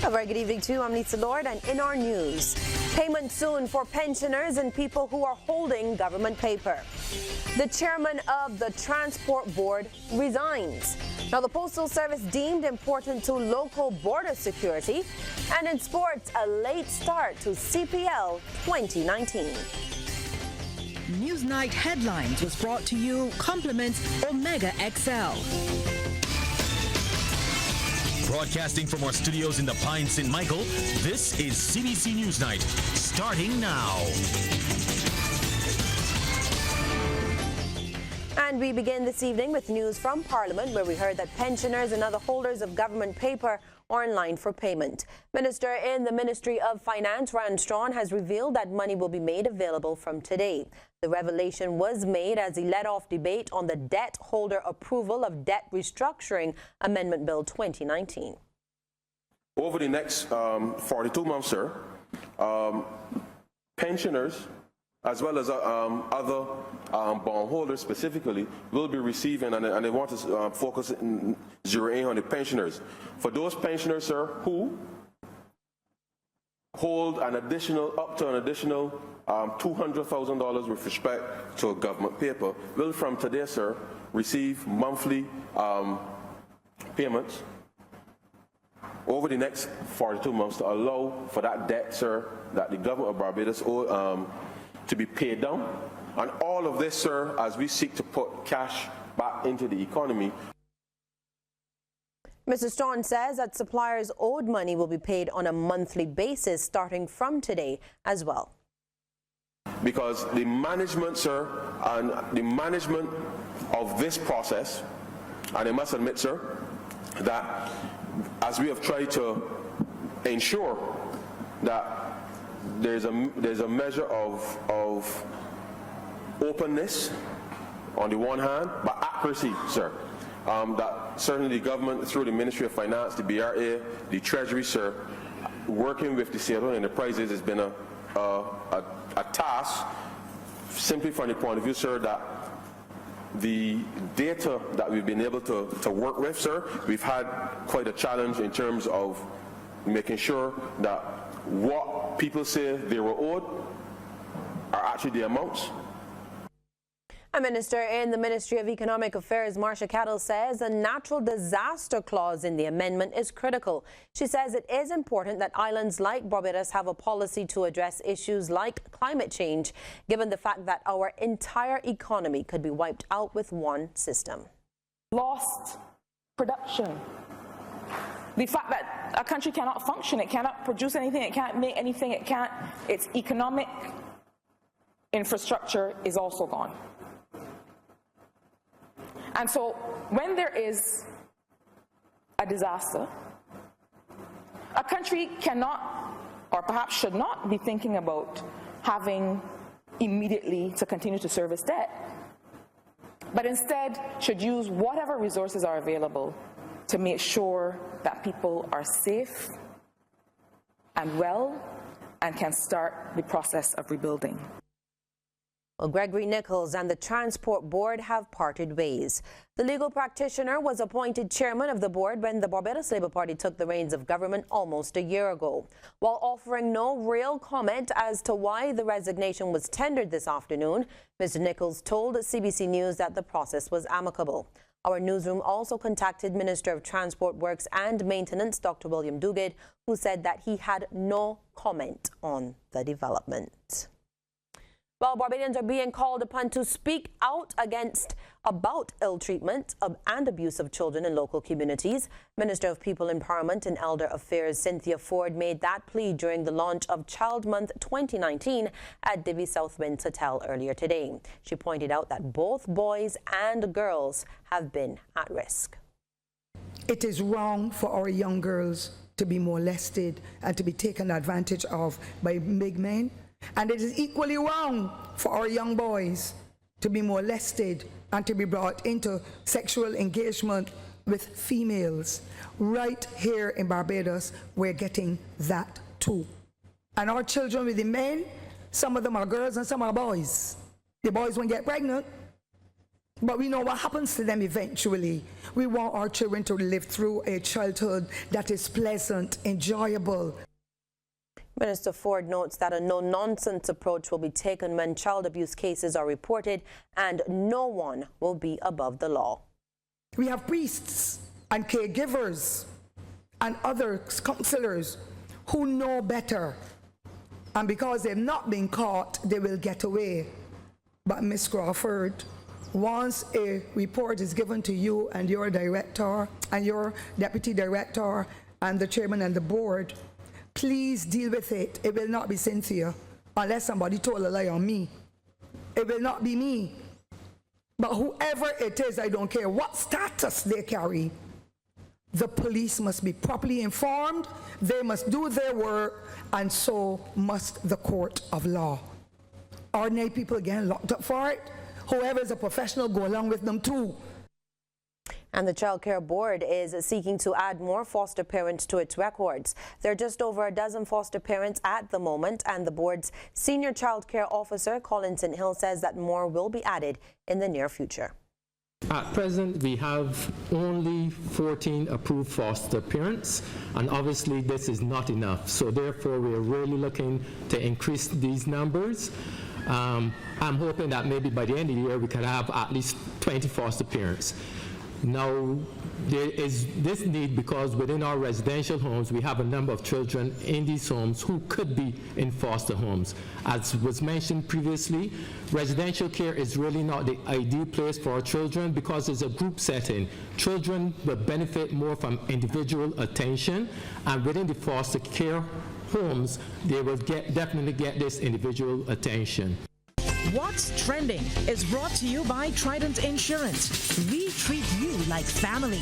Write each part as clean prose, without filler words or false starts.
A very good evening to you. I'm Lisa Lord, and in our news, payment soon for pensioners and people who are holding government paper. The chairman of the Transport Board resigns. Now, the Postal Service deemed important to local border security. And in sports, a late start to CPL 2019. News Night Headlines was brought to you compliments Omega XL. Broadcasting from our studios in the Pine St. Michael, this is CBC News Night, starting now. And we begin this evening with news from Parliament, where we heard that pensioners and other holders of government paper are in line for payment. Minister in the Ministry of Finance, Rand Strawn, has revealed that money will be made available from today. The revelation was made as he led off debate on the debt holder approval of Debt Restructuring Amendment Bill 2019. Over the next 42 months, sir, pensioners as well as other bondholders specifically will be receiving, and I want to focus in zero in on the pensioners. For those pensioners, sir, who hold an additional, up to an additional $200,000 with respect to a government paper, will from today, sir, receive monthly payments over the next 42 months to allow for that debt, sir, that the government of Barbados owe to be paid down. And all of this, sir, as we seek to put cash back into the economy. Mr. Strawn says that suppliers owed money will be paid on a monthly basis starting from today as well. Because the management, sir, and the management of this process, and I must admit, sir, that as we have tried to ensure that there's a measure of openness on the one hand, but accuracy, sir. That certainly the government, through the Ministry of Finance, the BRA, the Treasury, sir, working with the state-owned enterprises has been a task, simply from the point of view, sir, that the data that we've been able to work with, sir, we've had quite a challenge in terms of making sure that what people say they were owed are actually the amounts. A minister in the Ministry of Economic Affairs, Marcia Cattle, says a natural disaster clause in the amendment is critical. She says it is important that islands like Barbados have a policy to address issues like climate change, given the fact that our entire economy could be wiped out with one system. Lost production. The fact that a country cannot function, it cannot produce anything, it can't make anything, its economic infrastructure is also gone. And so when there is a disaster, a country cannot, or perhaps should not, be thinking about having immediately to continue to service debt, but instead should use whatever resources are available to make sure that people are safe and well and can start the process of rebuilding. Well, Gregory Nichols and the Transport Board have parted ways. The legal practitioner was appointed chairman of the board when the Barbados Labour Party took the reins of government almost a year ago. While offering no real comment as to why the resignation was tendered this afternoon, Mr. Nichols told CBC News that the process was amicable. Our newsroom also contacted Minister of Transport Works and Maintenance, Dr. William Duguid, who said that he had no comment on the development. Well, Barbadians are being called upon to speak out about ill treatment and abuse of children in local communities. Minister of People Empowerment and Elder Affairs Cynthia Ford made that plea during the launch of Child Month 2019 at Divi South Winds Hotel earlier today. She pointed out that both boys and girls have been at risk. It is wrong for our young girls to be molested and to be taken advantage of by big men. And it is equally wrong for our young boys to be molested and to be brought into sexual engagement with females. Right here in Barbados, we're getting that too. And our children with the men, some of them are girls and some are boys. The boys won't get pregnant. But we know what happens to them eventually. We want our children to live through a childhood that is pleasant, enjoyable. Minister Ford notes that a no-nonsense approach will be taken when child abuse cases are reported, and no one will be above the law. We have priests and caregivers and other counselors who know better. And because they've not been caught, they will get away. But Ms. Crawford, once a report is given to you and your director and your deputy director and the chairman and the board, please deal with it. It will not be Cynthia unless somebody told a lie on me. It will not be me. But whoever it is, I don't care what status they carry, the police must be properly informed, they must do their work, and so must the court of law. Ordinary people getting locked up for it. Whoever is a professional, go along with them too. And the Child Care Board is seeking to add more foster parents to its records. There are just over a dozen foster parents at the moment, and the board's senior child care officer, Colin St. Hill, says that more will be added in the near future. At present, we have only 14 approved foster parents, and obviously this is not enough. So therefore, we are really looking to increase these numbers. I'm hoping that maybe by the end of the year, we can have at least 20 foster parents. Now, there is this need because within our residential homes, we have a number of children in these homes who could be in foster homes. As was mentioned previously, residential care is really not the ideal place for our children because it's a group setting. Children will benefit more from individual attention, and within the foster care homes, they will definitely get this individual attention. What's Trending is brought to you by Trident Insurance. We treat you like family.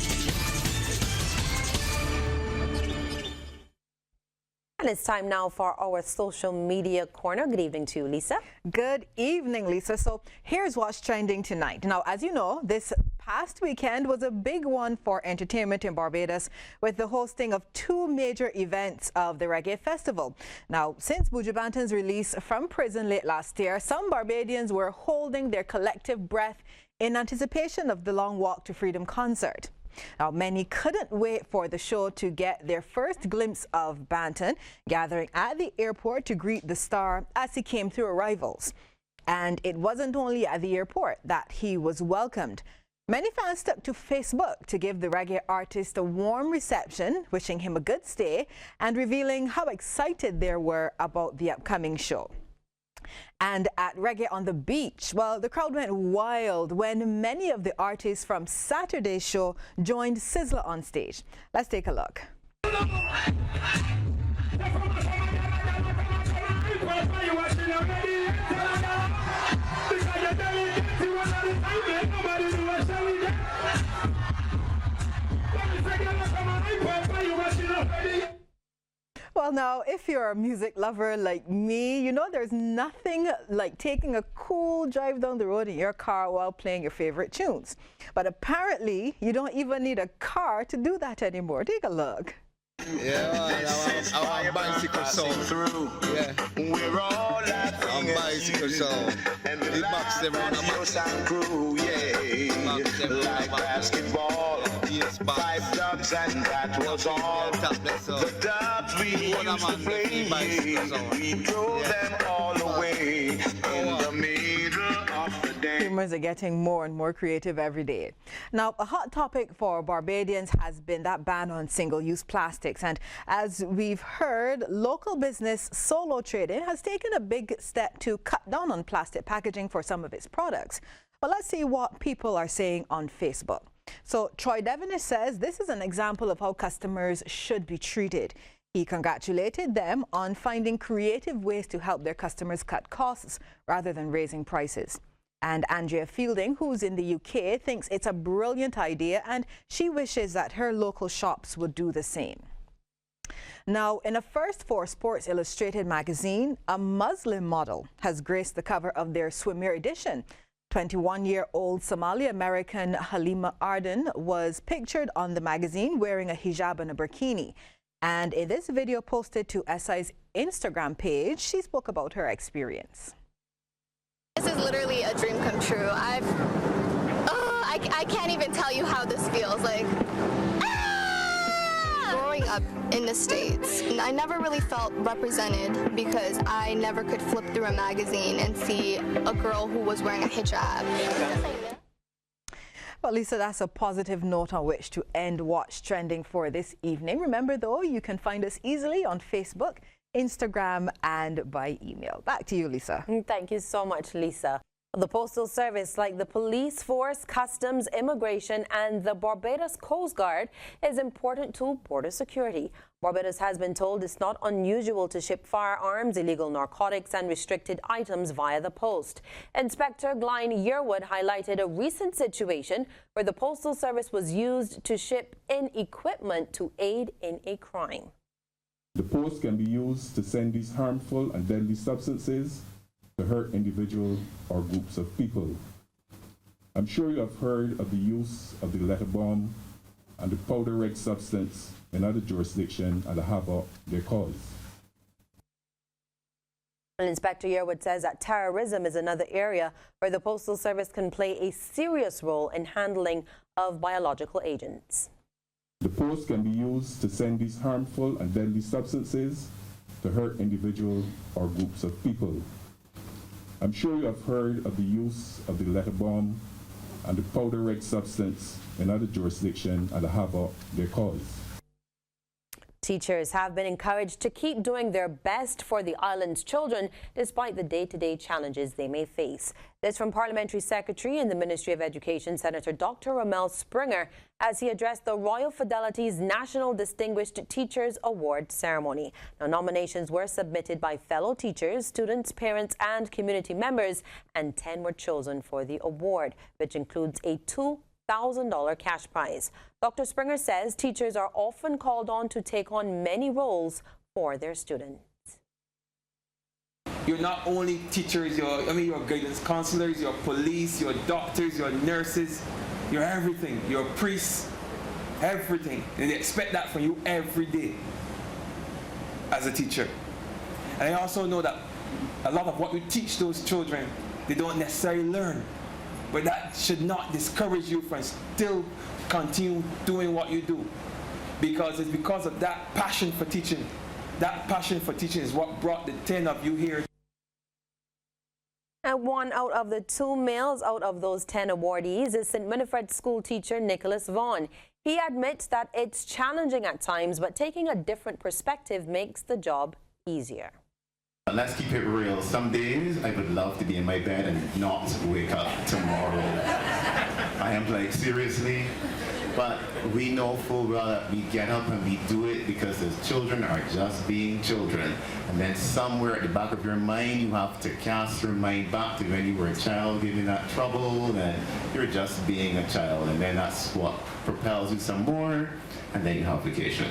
And it's time now for our social media corner. Good evening to you, Lisa. Good evening, Lisa. So here's what's trending tonight. Now, as you know, this past weekend was a big one for entertainment in Barbados with the hosting of two major events of the Reggae Festival. Now, since Buju Banton's release from prison late last year, some Barbadians were holding their collective breath in anticipation of the Long Walk to Freedom concert. Now, many couldn't wait for the show to get their first glimpse of Banton, gathering at the airport to greet the star as he came through arrivals. And it wasn't only at the airport that he was welcomed. Many fans took to Facebook to give the reggae artist a warm reception, wishing him a good stay and revealing how excited they were about the upcoming show. And at Reggae on the Beach, well, the crowd went wild when many of the artists from Saturday's show joined Sizzler on stage. Let's take a look. Well, now, if you're a music lover like me, you know there's nothing like taking a cool drive down the road in your car while playing your favorite tunes. But apparently, you don't even need a car to do that anymore. Take a look. Yeah, our bicycle song through. Yeah, we're all laughing. Our bicycle song. And the box them on a crew. Yeah, like basketball. Yes, 5 dubs and that was all. The dubs we used to play. We drove them all away in the middle of the day. Consumers are getting more and more creative every day. Now, a hot topic for Barbadians has been that ban on single-use plastics. And as we've heard, local business Solo Trading has taken a big step to cut down on plastic packaging for some of its products. But let's see what people are saying on Facebook. So Troy Devenish says this is an example of how customers should be treated. He congratulated them on finding creative ways to help their customers cut costs rather than raising prices. And Andrea Fielding, who's in the UK, thinks it's a brilliant idea and she wishes that her local shops would do the same. Now, in a first for Sports Illustrated magazine, a Muslim model has graced the cover of their swimwear edition. 21-year-old Somali-American Halima Arden was pictured on the magazine wearing a hijab and a burkini. And in this video posted to SI's Instagram page, she spoke about her experience. This is literally a dream come true. I can't even tell you how this feels. Like, growing up in the States, I never really felt represented because I never could flip through a magazine and see a girl who was wearing a hijab. Well, Lisa, that's a positive note on which to end What's Trending for this evening. Remember, though, you can find us easily on Facebook, Instagram, and by email. Back to you, Lisa. Thank you so much, Lisa. The Postal Service, like the police force, customs, immigration, and the Barbados Coast Guard, is important to border security. Barbados has been told it's not unusual to ship firearms, illegal narcotics, and restricted items via the post. Inspector Glyne Yearwood highlighted a recent situation where the Postal Service was used to ship in equipment to aid in a crime. The post can be used to send these harmful and deadly substances to hurt individuals or groups of people. I'm sure you have heard of the use of the letter bomb and the powder red substance in other jurisdictions and the havoc they cause. Inspector Yearwood says that terrorism is another area where the Postal Service can play a serious role in handling of biological agents. The post can be used to send these harmful and deadly substances to hurt individuals or groups of people. I'm sure you have heard of the use of the letter bomb and the powder red substance in other jurisdictions and the havoc they cause. Teachers have been encouraged to keep doing their best for the island's children despite the day-to-day challenges they may face. This from Parliamentary Secretary in the Ministry of Education, Senator Dr. Ramel Springer, as he addressed the Royal Fidelity's National Distinguished Teachers Award ceremony. Now, nominations were submitted by fellow teachers, students, parents, and community members, and 10 were chosen for the award, which includes a $2,000 cash prize. Dr. Springer says teachers are often called on to take on many roles for their students. You're not only teachers, you're guidance counselors, you're police, you're doctors, you're nurses, you're everything, you're priests, everything. And they expect that from you every day as a teacher. And I also know that a lot of what you teach those children, they don't necessarily learn. But that should not discourage you from still continue doing what you do. Because it's because of that passion for teaching. That passion for teaching is what brought the 10 of you here. And one out of the 2 males out of those 10 awardees is St. Winifred school teacher Nicholas Vaughn. He admits that it's challenging at times, but taking a different perspective makes the job easier. Let's keep it real. Some days I would love to be in my bed and not wake up tomorrow. I am like, seriously? But we know full well that we get up and we do it because the children are just being children. And then somewhere at the back of your mind, you have to cast your mind back to when you were a child, giving that trouble, and you're just being a child. And then that's what propels you some more, and then you have vacation.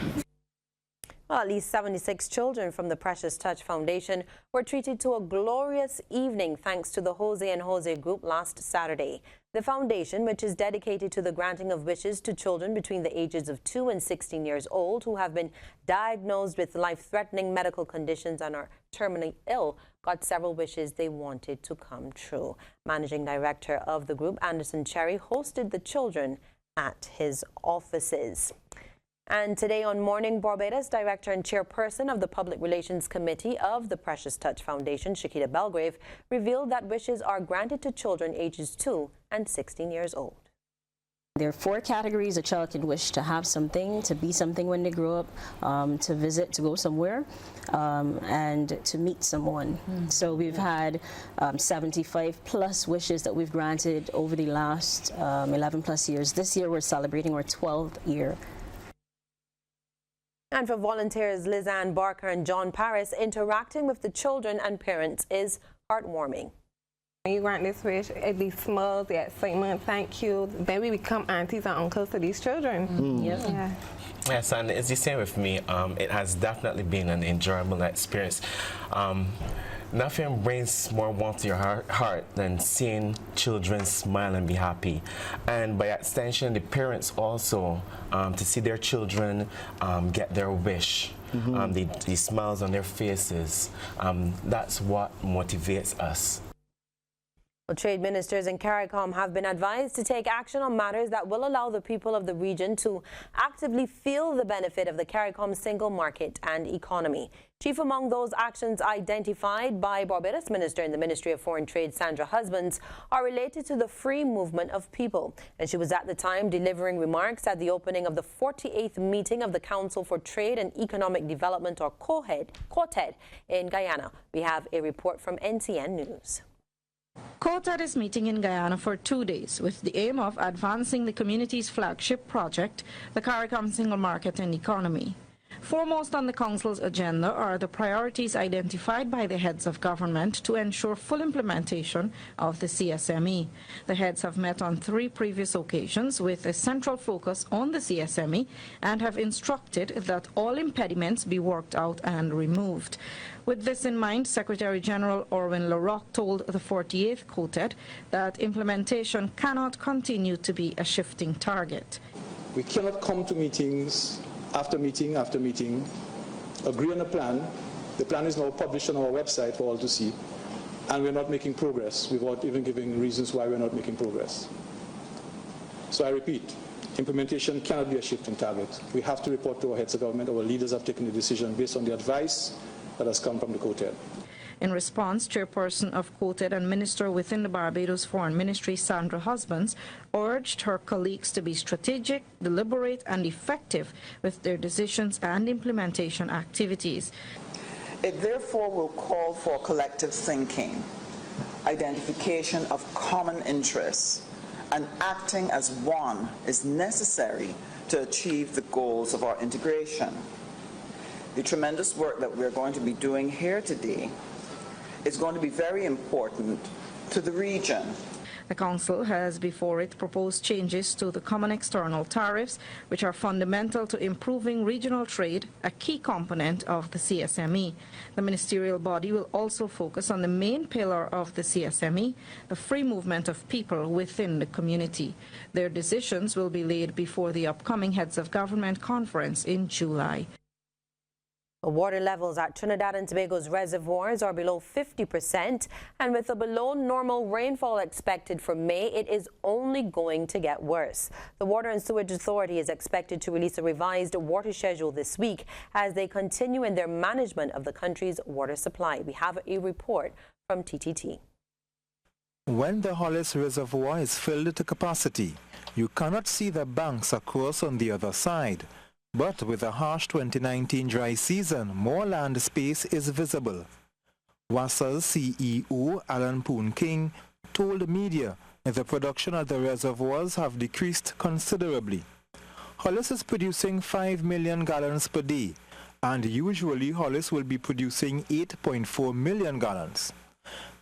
Well, at least 76 children from the Precious Touch Foundation were treated to a glorious evening thanks to the Jose and Jose group last Saturday. The foundation, which is dedicated to the granting of wishes to children between the ages of 2 and 16 years old who have been diagnosed with life-threatening medical conditions and are terminally ill, got several wishes they wanted to come true. Managing Director of the group, Anderson Cherry, hosted the children at his offices. And today on Morning Barbados, Director and Chairperson of the Public Relations Committee of the Precious Touch Foundation, Shakita Belgrave, revealed that wishes are granted to children ages 2 and 16 years old. There are 4 categories a child can wish: to have something, to be something when they grow up, to visit, to go somewhere, and to meet someone. So we've had 75 plus wishes that we've granted over the last 11 plus years. This year we're celebrating our 12th year. And for volunteers Lizanne Barker and John Paris, interacting with the children and parents is heartwarming. When you grant this wish, it be smiles, the excitement, thank you. Then we become aunties and uncles to these children. Yeah. Yes, and it's the same with me. It has definitely been an enjoyable experience. Nothing brings more warmth to your heart than seeing children smile and be happy. And by extension, the parents also, to see their children get their wish, the smiles on their faces, that's what motivates us. Well, trade ministers in CARICOM have been advised to take action on matters that will allow the people of the region to actively feel the benefit of the CARICOM single market and economy. Chief among those actions identified by Barbados Minister in the Ministry of Foreign Trade, Sandra Husbands, are related to the free movement of people. And she was at the time delivering remarks at the opening of the 48th meeting of the Council for Trade and Economic Development, or COTED, in Guyana. We have a report from NTN News. COTED is meeting in Guyana for 2 days with the aim of advancing the community's flagship project, the CARICOM Single Market and Economy. Foremost on the Council's agenda are the priorities identified by the heads of government to ensure full implementation of the CSME. The heads have met on 3 previous occasions with a central focus on the CSME and have instructed that all impediments be worked out and removed. With this in mind, Secretary General Orwin LaRocque told the 48th COTED that implementation cannot continue to be a shifting target. We cannot come to meetings after meeting after meeting, agree on a plan. The plan is now published on our website for all to see, and we're not making progress without even giving reasons why we're not making progress. So I repeat, implementation cannot be a shifting target. We have to report to our heads of government. Our leaders have taken the decision based on the advice that has come from the COTED. In response, Chairperson of COTED and Minister within the Barbados Foreign Ministry, Sandra Husbands, urged her colleagues to be strategic, deliberate and effective with their decisions and implementation activities. It therefore will call for collective thinking, identification of common interests, and acting as one is necessary to achieve the goals of our integration. The tremendous work that we're going to be doing here today is going to be very important to the region. The Council has before it proposed changes to the common external tariffs, which are fundamental to improving regional trade, a key component of the CSME. The ministerial body will also focus on the main pillar of the CSME, the free movement of people within the community. Their decisions will be laid before the upcoming Heads of Government Conference in July. Water levels at Trinidad and Tobago's reservoirs are below 50%, and with a below normal rainfall expected for May, it is only going to get worse. The Water and Sewage Authority is expected to release a revised water schedule this week as they continue in their management of the country's water supply. We have a report from TTT. When the Hollis Reservoir is filled to capacity, you cannot see the banks across on the other side. But with a harsh 2019 dry season, more land space is visible. WASA's CEO, Alan Poon King, told the media that the production at the reservoirs have decreased considerably. Hollis is producing 5 million gallons per day, and usually Hollis will be producing 8.4 million gallons.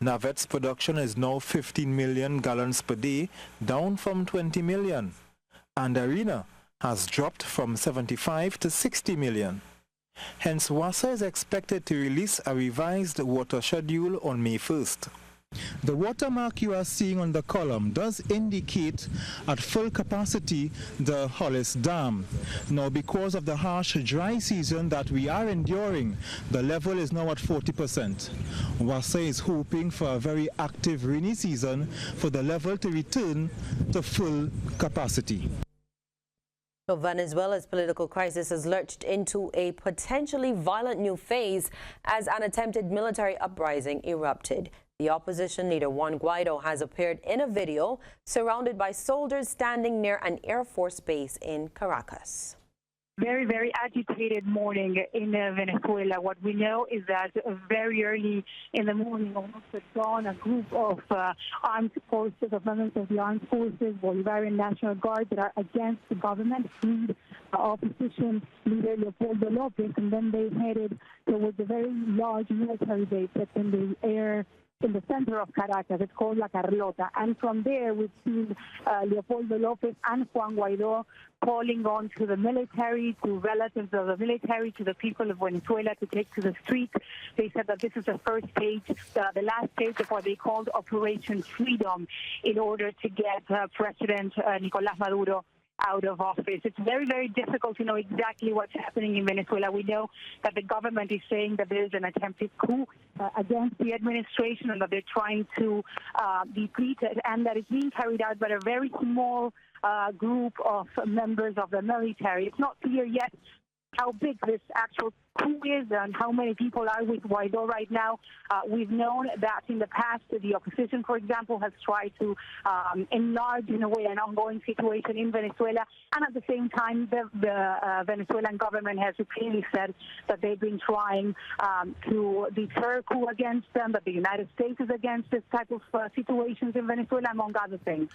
Navet's production is now 15 million gallons per day, down from 20 million, and Arena has dropped from 75 to 60 million. Hence, WASA is expected to release a revised water schedule on May 1st. The watermark you are seeing on the column does indicate at full capacity the Hollis Dam. Now, because of the harsh dry season that we are enduring, the level is now at 40%. WASA is hoping for a very active rainy season for the level to return to full capacity. So Venezuela's political crisis has lurched into a potentially violent new phase as an attempted military uprising erupted. The opposition leader Juan Guaido has appeared in a video surrounded by soldiers standing near an Air Force base in Caracas. Very, very agitated morning in Venezuela. What we know is that very early in the morning, almost at dawn, a group of armed forces, of members of the armed forces, Bolivarian National Guard that are against the government, freed opposition leader Leopoldo Lopez, and then they headed towards a very large military base that's in the air in the center of Caracas. It's called La Carlota. And from there, we've seen Leopoldo Lopez and Juan Guaido calling on to the military, to relatives of the military, to the people of Venezuela to take to the streets. They said that this is the first stage, the last stage of what they called Operation Freedom, in order to get President Nicolás Maduro out of office. It's very, very difficult to know exactly what's happening in Venezuela. We know that the government is saying that there is an attempted coup against the administration and that they're trying to deplete it, and that it's being carried out by a very small group of members of the military. It's not clear yet how big this actual coup is and how many people are with Guaido right now. We've known that in the past, the opposition, for example, has tried to enlarge, in a way, an ongoing situation in Venezuela. And at the same time, the Venezuelan government has repeatedly said that they've been trying to deter coup against them, that the United States is against this type of situations in Venezuela, among other things.